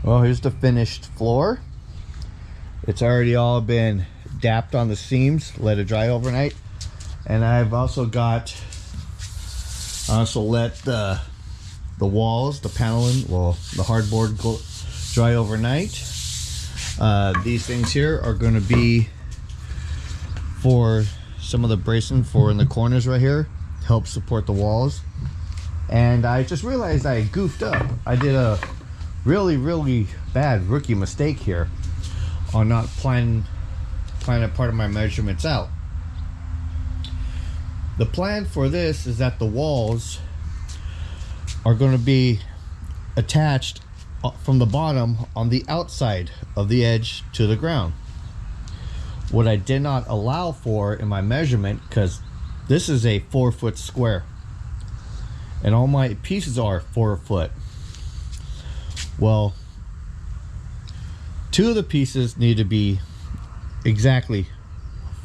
Well, here's the finished floor. It's already all been dapped on the seams, let it dry overnight. And I've also let the walls, the paneling, well, the hardboard dry overnight. These things here are going to be for some of the bracing for in the corners right here, help support the walls. And I just realized I goofed up. I did a really bad rookie mistake here on not planning a part of my measurements out. The plan for this is that the walls are going to be attached from the bottom on the outside of the edge to the ground. What I did not allow for in my measurement, because this is a 4-foot square and all my pieces are 4 foot. Well, 2 of the pieces need to be exactly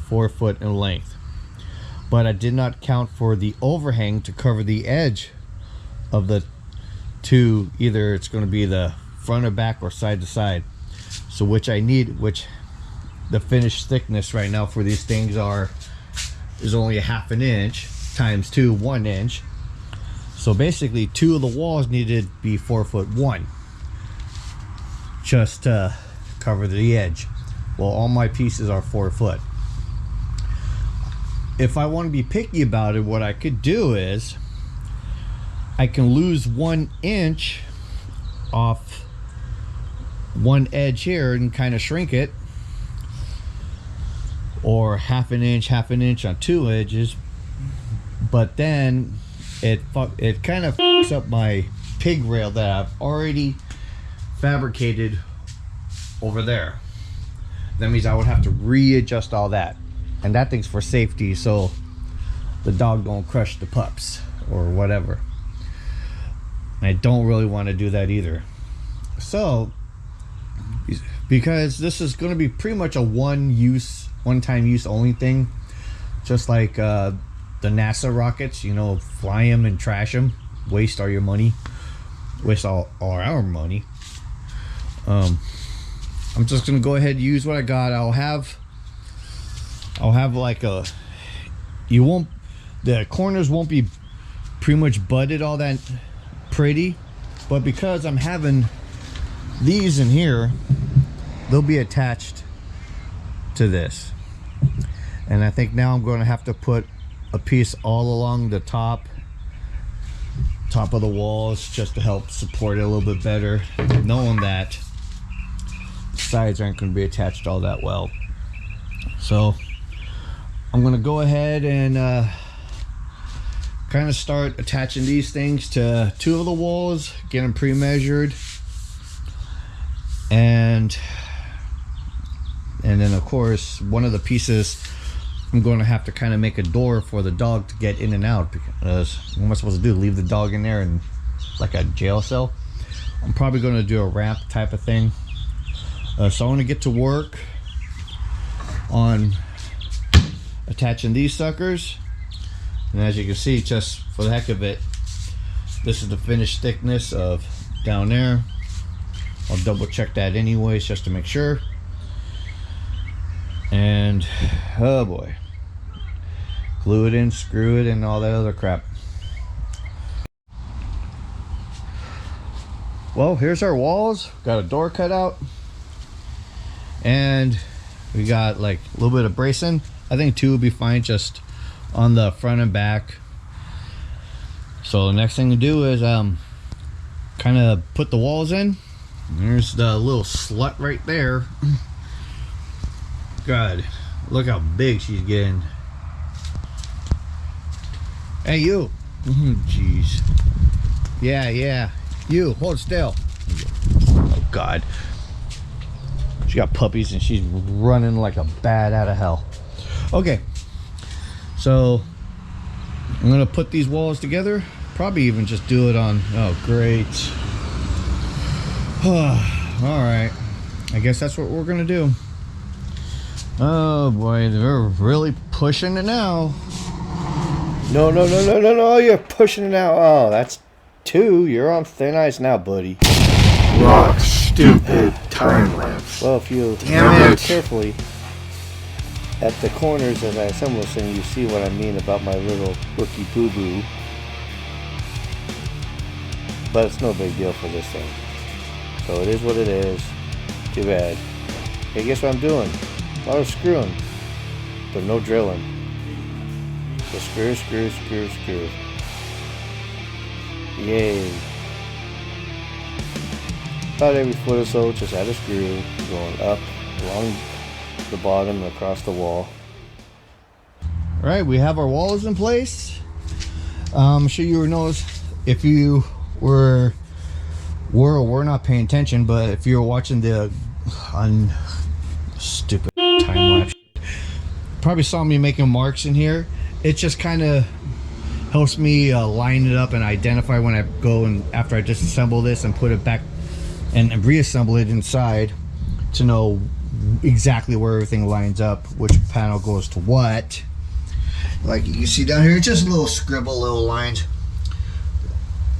4 foot in length, but I did not count for the overhang to cover the edge of the 2. Either it's going to be the front or back or side to side. So which the finished thickness right now for these things is only a 1/2 inch times 2, 1 inch. So basically 2 of the walls needed to be 4'1", just to cover the edge. Well, all my pieces are 4 foot. If I want to be picky about it, what I could do is I can lose 1 inch off one edge here and kind of shrink it, or 1/2 inch on 2 edges, but then it kind of fucks up my pig rail that I've already fabricated over there. That means I would have to readjust all that, and that thing's for safety, so the dog don't crush the pups or whatever. I don't really want to do that either. So because this is going to be pretty much a one-time use only thing, just like the NASA rockets, you know, fly them and trash them, waste all your money, waste all our money. I'm just gonna go ahead and use what I got. I'll have like the corners won't be pretty much butted all that pretty, but because I'm having these in here, they'll be attached to this. And I think now I'm going to have to put a piece all along the top of the walls just to help support it a little bit better, knowing that the sides aren't going to be attached all that well. So I'm going to go ahead and kind of start attaching these things to 2 of the walls, get them pre-measured, and then of course one of the pieces I'm going to have to kind of make a door for the dog to get in and out, because what am I supposed to do, leave the dog in there in like a jail cell? I'm probably going to do a ramp type of thing. So I want to get to work on attaching these suckers. And as you can see, just for the heck of it, this is the finished thickness of down there. I'll double check that anyways just to make sure. And oh boy, glue it in, screw it, and all that other crap. Well, here's our walls. Got a door cut out, and we got like a little bit of bracing. I think 2 will be fine, just on the front and back. So the next thing to do is kind of put the walls in. There's the little slut right there. God, look how big she's getting. Hey, you. Jeez. Yeah. You, hold still. Oh, God. She got puppies and she's running like a bat out of hell. Okay. So, I'm going to put these walls together. Probably even just do it on... Oh, great. Alright. I guess that's what we're going to do. Oh boy, they're really pushing it now. No, you're pushing it now. Oh, that's 2. You're on thin ice now, buddy. Rock Stupid time lapse. Well, if you Damn look it. carefully at the corners as I assemble this thing, you see what I mean about my little rookie boo-boo. But it's no big deal for this thing. So it is what it is. Too bad. Hey, guess what I'm doing? A lot of screwing, but no drilling. So screw, screw, screw, screw. Yay. About every foot or so, just add a screw going up along the bottom and across the wall. All right, we have our walls in place. I'm sure you would notice if you were or were not paying attention, but if you were watching the stupid time lapse, probably saw me making marks in here. It just kind of helps me line it up and identify when I go and after I disassemble this and put it back and reassemble it inside to know exactly where everything lines up, which panel goes to what. Like you can see down here, just little scribble little lines,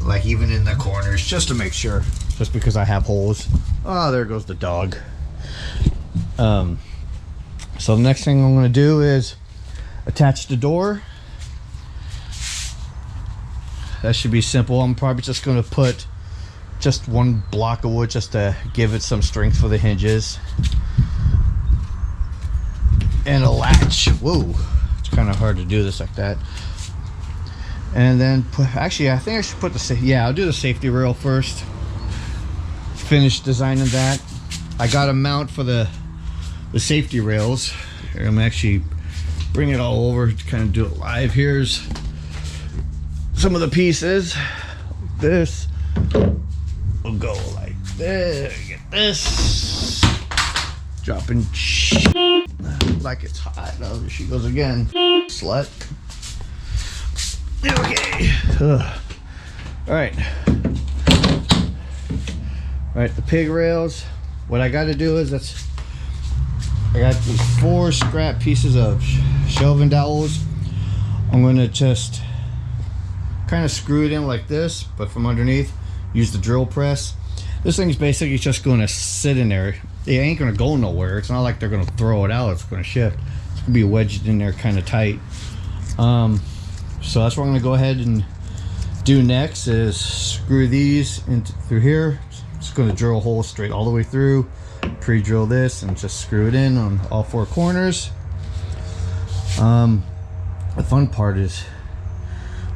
like even in the corners, just to make sure, just because I have holes. Oh, there goes the dog. So the next thing I'm going to do is attach the door. That should be simple. I'm probably just going to put just one block of wood just to give it some strength for the hinges. And a latch. Whoa, it's kind of hard to do this like that. And then actually I think I should put I'll do the safety rail first. Finish designing that. I got a mount for the safety rails. Here, I'm actually bring it all over to kind of do it live. Here's some of the pieces. This will go like this. Get this. Dropping like it's hot. Oh, there she goes again. Slut. Okay. Alright. Alright, the pig rails. What I got to do is I got these 4 scrap pieces of shelving dowels. I'm going to just kind of screw it in like this, but from underneath. Use the drill press. This thing's basically just going to sit in there. It ain't going to go nowhere. It's not like they're going to throw it out. It's going to shift. It's going to be wedged in there kind of tight. So that's what I'm going to go ahead and do next is screw these into through here. Just going to drill a hole straight all the way through. Pre-drill this and just screw it in on all 4 corners. The fun part is,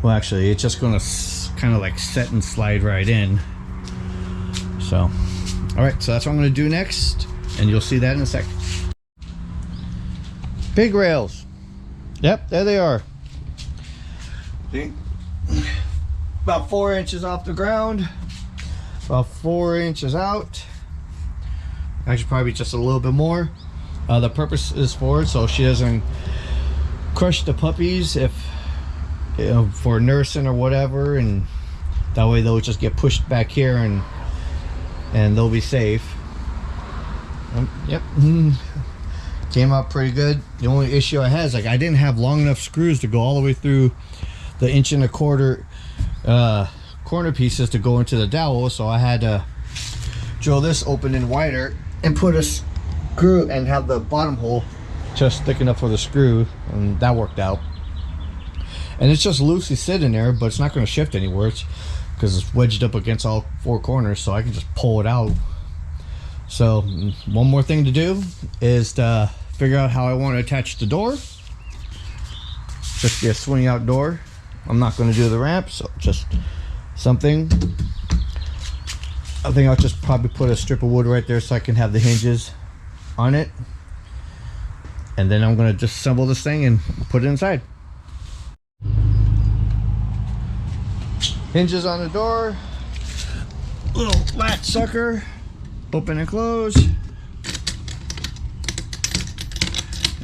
well, actually it's just going to kind of like set and slide right in. So all right, so that's what I'm going to do next, and you'll see that in a second. Pig rails. Yep, there they are. See? About 4 inches off the ground, about 4 inches out. Actually probably just a little bit more. The purpose is for it so she doesn't crush the puppies if for nursing or whatever, and that way they'll just get pushed back here and they'll be safe. Yep. Came out pretty good. The only issue I had is like I didn't have long enough screws to go all the way through the 1.25 inch corner pieces to go into the dowel, so I had to drill this open and wider and put a screw and have the bottom hole just thick enough for the screw, and that worked out. And it's just loosely sitting there, but it's not going to shift anywhere because it's wedged up against all 4 corners, so I can just pull it out. So one more thing to do is to figure out how I want to attach the door. Just be a swing out door. I'm not going to do the ramp, so just something. I think I'll just probably put a strip of wood right there so I can have the hinges on it, and then I'm going to just assemble this thing and put it inside. Hinges on the door, little latch sucker, open and close,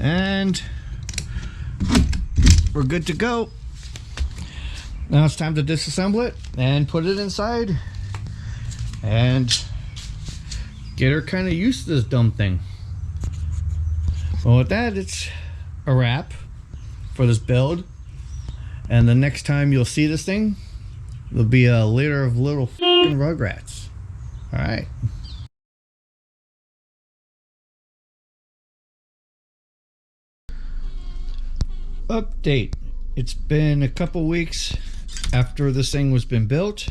and we're good to go. Now it's time to disassemble it and put it inside and get her kind of used to this dumb thing. Well, with that, it's a wrap for this build, and the next time you'll see this thing, there'll be a litter of little f***ing rugrats. All right. Update. It's been a couple weeks after this thing was been built,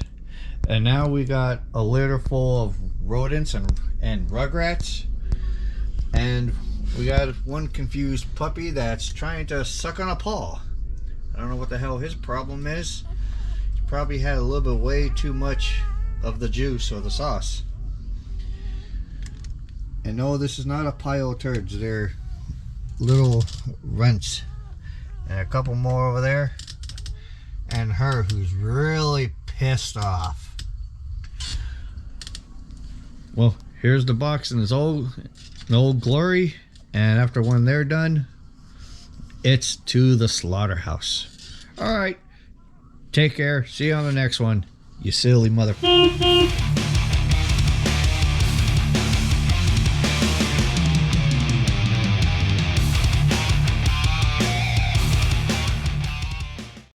and now we got a litter full of rodents and rugrats, and we got one confused puppy that's trying to suck on a paw. I don't know what the hell his problem is. He probably had a little bit way too much of the juice or the sauce. And no, this is not a pile of turds. They're little runts. And a couple more over there. And her, who's really pissed off. Well, here's the box in its old glory. And after when they're done, it's to the slaughterhouse. Alright. Take care. See you on the next one. You silly mother...